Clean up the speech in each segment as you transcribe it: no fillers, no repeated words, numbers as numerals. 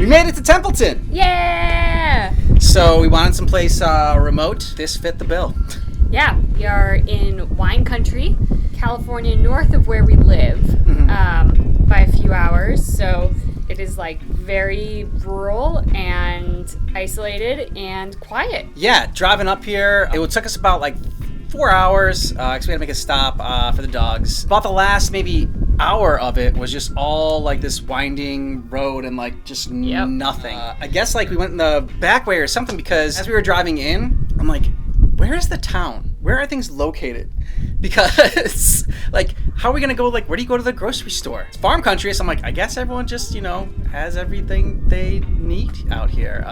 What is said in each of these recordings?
We made it to Templeton! Yeah! So we wanted someplace remote. This fit the bill. Yeah, we are in wine country, California, north of where we live, by a few hours. So it is like very rural and isolated and quiet. Yeah, driving up here, it took us about like 4 hours because we had to make a stop for the dogs. About the last maybe hour of it was just all like this winding road and like just nothing. I guess like we went in the back way or something because as we were driving in, I'm like, where is the town? Where are things located? Because like, how are we gonna go? Like, where do you go to the grocery store? It's farm country, so I'm like, I guess everyone just, has everything they need out here.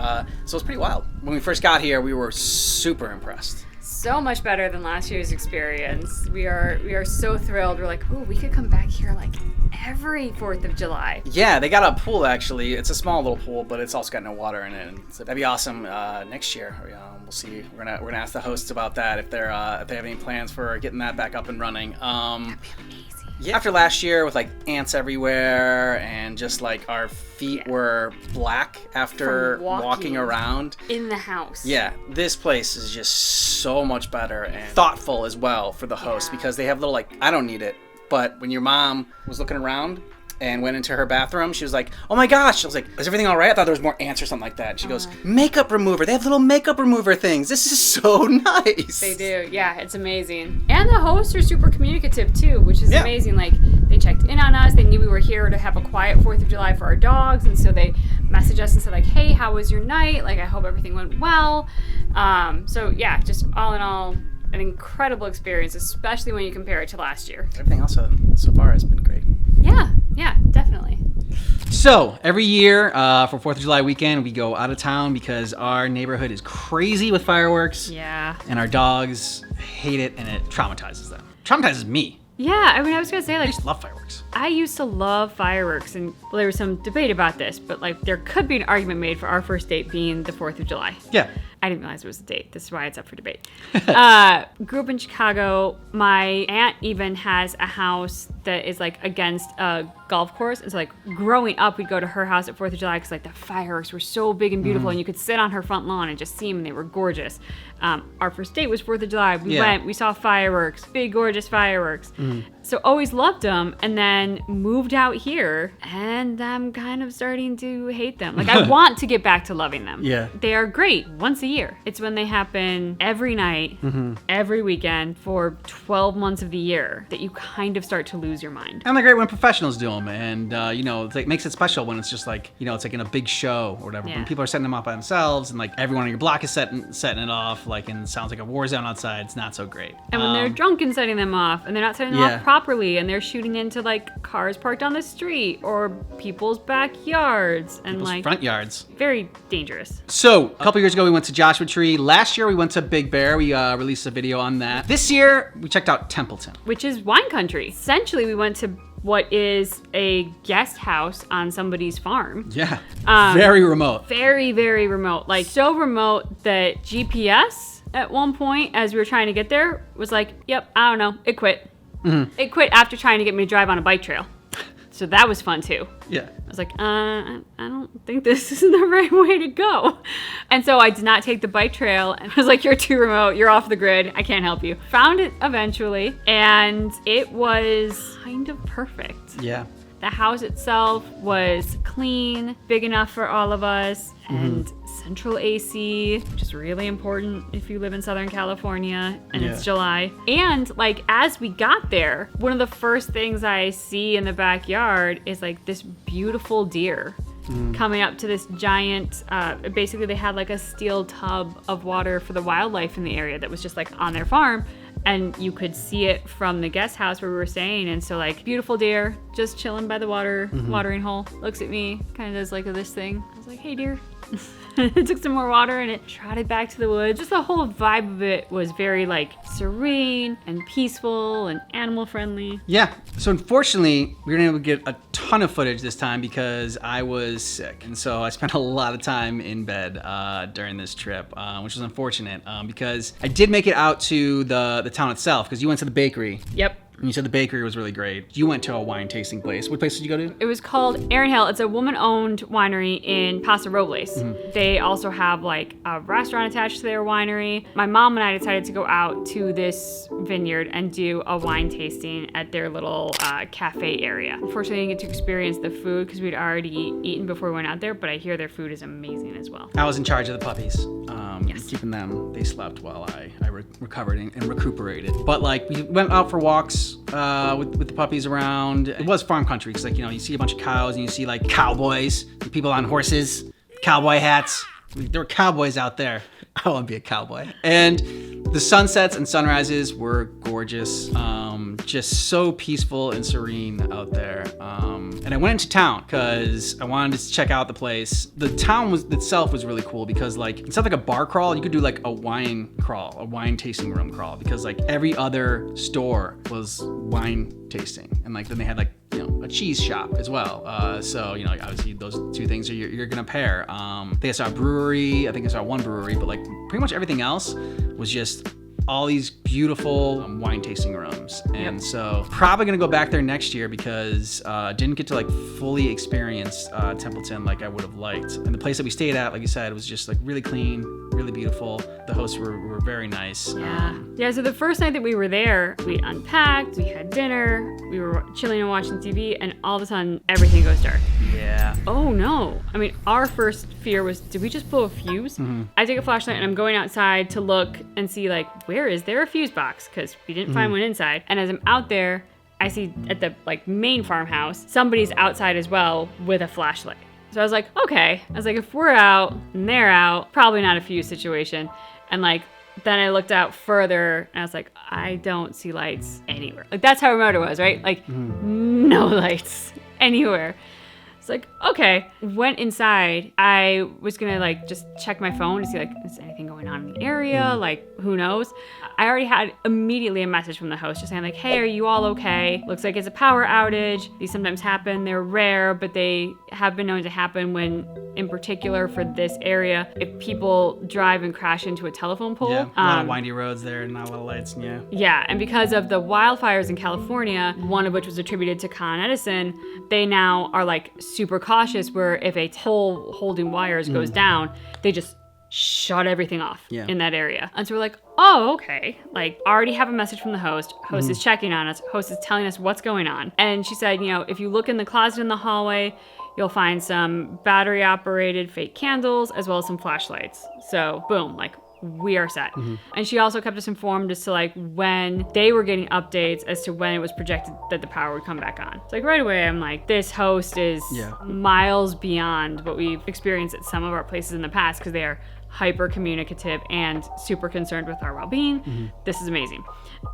So it's pretty wild. When we first got here, we were super impressed. So much better than last year's experience. We are so thrilled. We're like, oh, we could come back here like every 4th of July. Yeah, they got a pool actually. It's a small little pool, but it's also got no water in it. And so that'd be awesome next year. We'll see. We're gonna ask the hosts about that if they have any plans for getting that back up and running. That'd be amazing. Yeah. After last year with like ants everywhere and just like our feet were black after walking around in the house. Yeah, this place is just so much better and thoughtful as well for the host because they have little like, I don't need it, but when your mom was looking around and went into her bathroom, she was like, oh my gosh. I was like, is everything all right? I thought there was more ants or something like that. And she goes, makeup remover. They have little makeup remover things. This is so nice. They do. Yeah, it's amazing. And the hosts are super communicative too, which is amazing. Like, they checked in on us. They knew we were here to have a quiet 4th of July for our dogs. And so they messaged us and said like, hey, how was your night? Like, I hope everything went well. So yeah, just all in all, an incredible experience, especially when you compare it to last year. Everything else so far has been great. Yeah, definitely. So every year for 4th of July weekend, we go out of town because our neighborhood is crazy with fireworks. Yeah. And our dogs hate it and it traumatizes them. Traumatizes me. Yeah, I mean, I was going to say, I like, just love fireworks. I used to love fireworks, and well, there was some debate about this, but like, there could be an argument made for our first date being the 4th of July. Yeah. I didn't realize it was a date. This is why it's up for debate. Grew up in Chicago. My aunt even has a house that is like against a golf course. And so like growing up, we'd go to her house at 4th of July because like the fireworks were so big and beautiful and you could sit on her front lawn and just see them and they were gorgeous. Our first date was 4th of July. We went, we saw fireworks, big, gorgeous fireworks. So always loved them and then moved out here and I'm kind of starting to hate them. Like I want to get back to loving them. Yeah. They are great once a year. It's when they happen every night, every weekend for 12 months of the year that you kind of start to lose your mind. And they're great when professionals do them. And, it's like, makes it special when it's just like, it's like in a big show or whatever. Yeah. When people are setting them up by themselves and like everyone on your block is setting it off, like, and it sounds like a war zone outside. It's not so great. And when they're drunk and setting them off and they're not setting them off properly and they're shooting into like cars parked on the street or people's backyards and people's like front yards. Very dangerous. So a couple years ago, we went to Joshua Tree. Last year, we went to Big Bear. We released a video on that. This year, we checked out Templeton. Which is wine country. Essentially, we went to what is a guest house on somebody's farm. Yeah, very remote. Very, very remote. Like so remote that GPS at one point, as we were trying to get there, was like, yep, I don't know, it quit. It quit after trying to get me to drive on a bike trail. So that was fun too. Yeah. I was like, I don't think this is the right way to go. And so I did not take the bike trail and I was like, you're too remote, you're off the grid, I can't help you. Found it eventually and it was kind of perfect. Yeah. The house itself was clean, big enough for all of us, and central AC, which is really important if you live in Southern California and it's July. And like as we got there, one of the first things I see in the backyard is like this beautiful deer coming up to this giant, basically they had like a steel tub of water for the wildlife in the area that was just like on their farm. And you could see it from the guest house where we were staying. And so like beautiful deer, just chilling by the watering hole, looks at me, kind of does like this thing. I was like, hey deer. It took some more water and it trotted back to the woods. Just the whole vibe of it was very like serene and peaceful and animal friendly. Yeah. So unfortunately, we weren't able to get a ton of footage this time because I was sick. And so I spent a lot of time in bed during this trip, which was unfortunate because I did make it out to the town itself because you went to the bakery. Yep. And you said the bakery was really great. You went to a wine tasting place. What place did you go to? It was called Erin Hill. It's a woman-owned winery in Paso Robles. They also have like a restaurant attached to their winery. My mom and I decided to go out to this vineyard and do a wine tasting at their little cafe area. Unfortunately, I didn't get to experience the food because we'd already eaten before we went out there, but I hear their food is amazing as well. I was in charge of the puppies. Yes. Keeping them. They slept while I recovered and recuperated. But like we went out for walks with the puppies around. It was farm country because like, you know, you see a bunch of cows and you see like cowboys, people on horses, cowboy hats. There were cowboys out there. I want to be a cowboy. And the sunsets and sunrises were gorgeous. Just so peaceful and serene out there. And I went into town because I wanted to check out the place. The town itself was really cool because like instead of like a bar crawl, you could do like a wine crawl, a wine tasting room crawl, because like every other store was wine tasting. And like then they had like, you know, a cheese shop as well. So, you know, obviously those two things are you're gonna pair. I think I saw a brewery. I think I saw one brewery, but like pretty much everything else was just all these beautiful wine tasting rooms. And so probably gonna go back there next year because didn't get to like fully experience Templeton like I would have liked. And the place that we stayed at, like you said, was just like really clean, really beautiful. The hosts were very nice. Yeah, so the first night that we were there, we unpacked, we had dinner, we were chilling and watching TV, and all of a sudden everything goes dark. Yeah. Oh no. I mean, our first fear was, did we just blow a fuse? I take a flashlight and I'm going outside to look and see like, where is there a fuse box? Because we didn't find one inside. And as I'm out there, I see at the like main farmhouse, somebody's outside as well with a flashlight. So I was like, okay. I was like, if we're out and they're out, probably not a fuse situation. And like, then I looked out further and I was like, I don't see lights anywhere. Like that's how remote it was, right? Like no lights anywhere. It's like, okay. Went inside. I was gonna like just check my phone to see like, is anything going on in the area? Like, who knows? I already had immediately a message from the host just saying like, hey, are you all okay? Looks like it's a power outage. These sometimes happen. They're rare, but they have been known to happen when, in particular for this area, if people drive and crash into a telephone pole. Yeah, a lot of windy roads there and not a lot of lights, yeah. Yeah, and because of the wildfires in California, one of which was attributed to Con Edison, they now are like super cautious where if a pole holding wires goes down, they just shut everything off in that area. And so we're like, oh, okay. Like, already have a message from the host. Host is checking on us. Host is telling us what's going on. And she said, you know, if you look in the closet in the hallway, you'll find some battery operated fake candles as well as some flashlights. So boom, like we are set. And she also kept us informed as to like when they were getting updates as to when it was projected that the power would come back on. It's like right away, I'm like, this host is miles beyond what we've experienced at some of our places in the past because they are hyper communicative and super concerned with our well-being. This is amazing.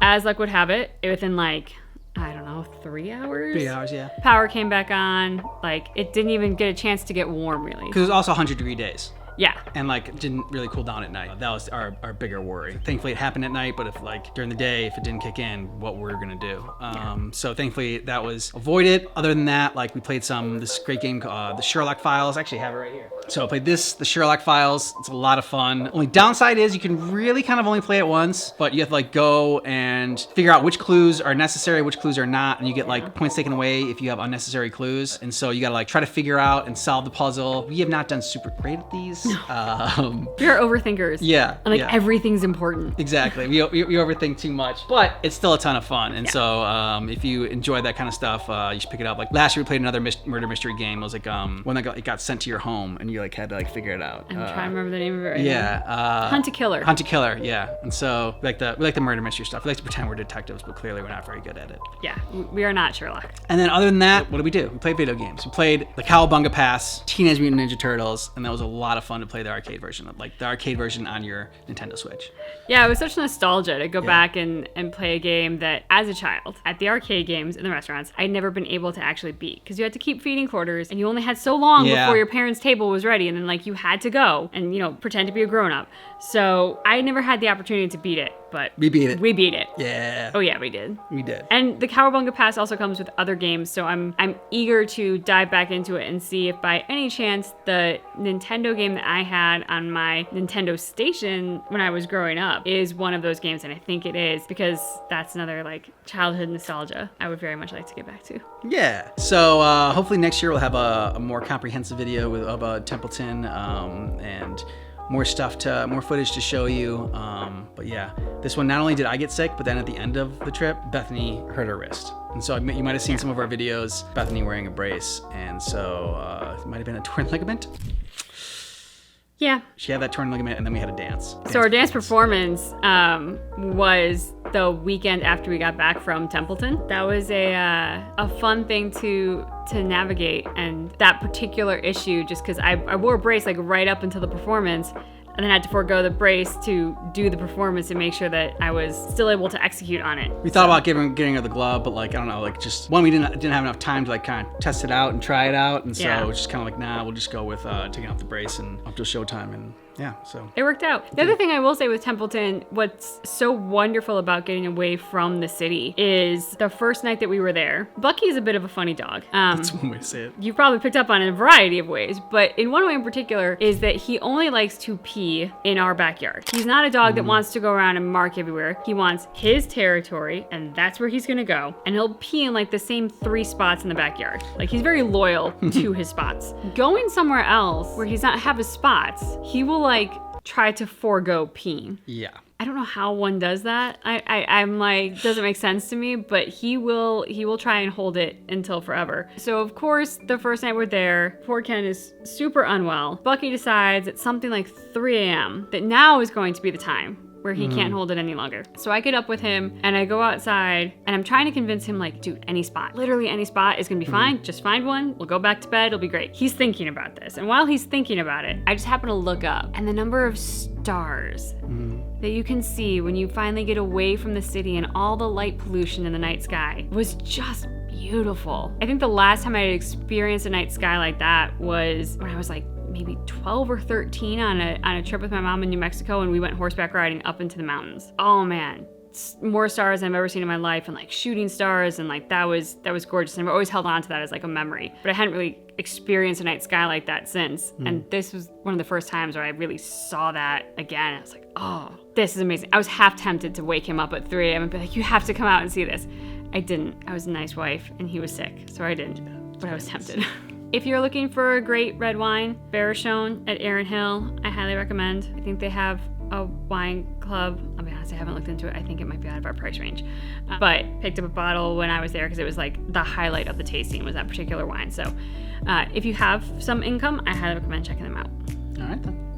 As luck would have it, within like, I don't know, 3 hours? 3 hours, yeah. Power came back on. Like, it didn't even get a chance to get warm, really. Because it was also 100-degree days. Yeah. And like it didn't really cool down at night. That was our bigger worry. Thankfully it happened at night, but if like during the day, if it didn't kick in, what were we gonna do? So thankfully that was avoided. Other than that, like we played this great game called the Sherlock Files. I actually have it right here. So I played the Sherlock Files. It's a lot of fun. Only downside is you can really kind of only play it once, but you have to like go and figure out which clues are necessary, which clues are not, and you get like points taken away if you have unnecessary clues. And so you gotta like try to figure out and solve the puzzle. We have not done super great at these. We are overthinkers. Yeah. And like everything's important. Exactly. We overthink too much, but it's still a ton of fun. And so if you enjoy that kind of stuff, you should pick it up. Like last year we played another murder mystery game. It was like one that got sent to your home and you like had to like figure it out. I'm trying to remember the name of it right now. Hunt a Killer. Hunt a Killer, yeah. And so we like the murder mystery stuff. We like to pretend we're detectives, but clearly we're not very good at it. Yeah, we are not Sherlock. And then other than that, what do? We played video games. We played the Cowabunga Pass, Teenage Mutant Ninja Turtles, and that was a lot of fun to play the arcade version, like the arcade version on your Nintendo Switch. Yeah, it was such nostalgia to go back and play a game that as a child at the arcade games in the restaurants I'd never been able to actually beat because you had to keep feeding quarters and you only had so long before your parents' table was ready and then like you had to go and pretend to be a grown-up. So I never had the opportunity to beat it, but we beat it. We beat it. Yeah. Oh yeah, we did. We did. And the Cowabunga Pass also comes with other games, so I'm eager to dive back into it and see if by any chance the Nintendo game that I had on my Nintendo station when I was growing up is one of those games, and I think it is because that's another like childhood nostalgia I would very much like to get back to. Yeah. So hopefully next year we'll have a more comprehensive video of Templeton and more footage to show you. But yeah, this one, not only did I get sick, but then at the end of the trip, Bethany hurt her wrist. And so you might have seen some of our videos, Bethany wearing a brace. And so it might have been a torn ligament. Yeah. She had that torn ligament, and then we had a dance. So our dance performance was the weekend after we got back from Templeton. That was a fun thing to navigate, and that particular issue, just because I wore a brace like right up until the performance, and then had to forego the brace to do the performance and make sure that I was still able to execute on it. We thought about getting her the glove, but like, I don't know, like just one, we didn't have enough time to like kind of test it out and try it out, and so it's just kind of like, nah, we'll just go with taking off the brace and up to showtime, and yeah, so it worked out. The other thing I will say with Templeton, what's so wonderful about getting away from the city is the first night that we were there, Bucky is a bit of a funny dog. That's one way to say it. You've probably picked up on it in a variety of ways, but in one way in particular is that he only likes to pee in our backyard. He's not a dog that wants to go around and mark everywhere. He wants his territory, and that's where he's gonna go. And he'll pee in like the same 3 spots in the backyard. Like, he's very loyal to his spots. Going somewhere else where he's not have his spots, he will like try to forego peeing. Yeah. I don't know how one does that. I'm like, doesn't make sense to me, but he will try and hold it until forever. So of course, the first night we're there, poor Ken is super unwell. Bucky decides at something like 3 a.m. that now is going to be the time where he can't hold it any longer. So I get up with him and I go outside and I'm trying to convince him like, dude, any spot, literally any spot is gonna be fine. Just find one, we'll go back to bed, it'll be great. He's thinking about this. And while he's thinking about it, I just happen to look up and the number of stars that you can see when you finally get away from the city and all the light pollution in the night sky was just beautiful. I think the last time I had experienced a night sky like that was when I was like maybe 12 or 13 on a trip with my mom in New Mexico, and we went horseback riding up into the mountains. Oh man, more stars than I've ever seen in my life, and like shooting stars, and like that was gorgeous. And I've always held on to that as like a memory, but I hadn't really experienced a night sky like that since. And this was one of the first times where I really saw that again. I was like, oh, this is amazing. I was half tempted to wake him up at 3 a.m. and be like, you have to come out and see this. I didn't. I was a nice wife and he was sick, so I didn't, but I was tempted. If you're looking for a great red wine, Barachon at Erin Hill, I highly recommend. I think they have a wine club. I'll be honest, I haven't looked into it. I think it might be out of our price range. But picked up a bottle when I was there because it was like the highlight of the tasting was that particular wine. So if you have some income, I highly recommend checking them out. All right then.